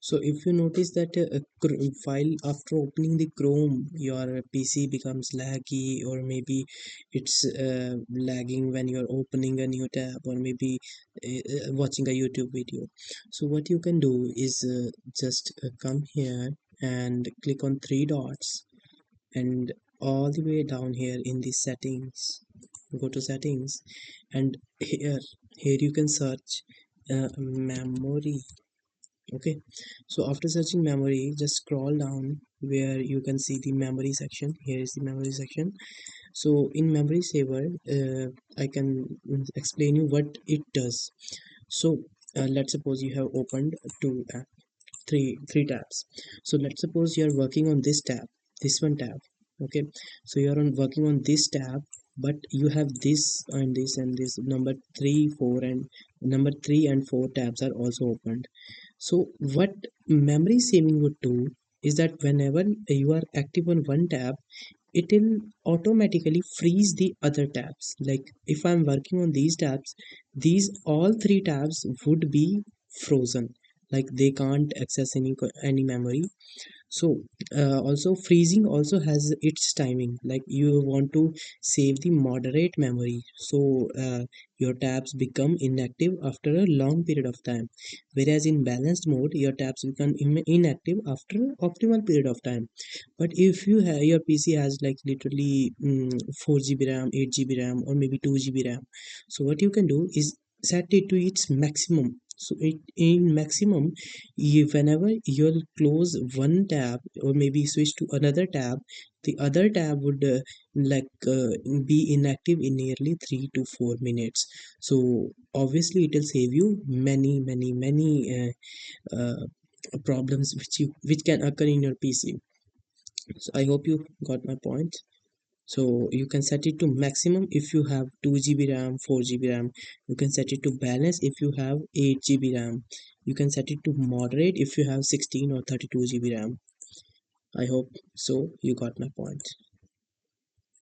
So if you notice that file after opening the Chrome, your PC becomes laggy, or maybe it's lagging when you're opening a new tab, or maybe watching a YouTube video. So what you can do is just come here and click on three dots, and all the way down here in the settings, go to settings, and here you can search memory. Okay, so after searching memory, just scroll down where you can see the memory section. Here is the memory section. So in memory saver, I can explain you what it does. So let's suppose you have opened three tabs. So let's suppose you are working on this tab, this one tab. Okay, so you are working on this tab, but you have this and this and this number 3 4 and number 3 and 4 tabs are also opened. So what memory saving would do is that whenever you are active on one tab, it will automatically freeze the other tabs. Like if I'm working on these tabs, these all three tabs would be frozen, like they can't access any memory. So also freezing also has its timing, like you want to save the moderate memory, so your tabs become inactive after a long period of time, whereas in balanced mode your tabs become inactive after optimal period of time. But if you have your PC has like literally 4 GB RAM, 8 GB RAM, or maybe 2 GB RAM, so what you can do is set it to its maximum. So it in maximum, whenever you'll close one tab or maybe switch to another tab, the other tab would be inactive in nearly 3 to 4 minutes. So obviously it will save you many problems which can occur in your PC. So I hope you got my point. So you can set it to maximum if you have 2 GB RAM, 4 GB RAM. You can set it to balance if you have 8 GB RAM. You can set it to moderate if you have 16 or 32 GB RAM. I hope so you got my point.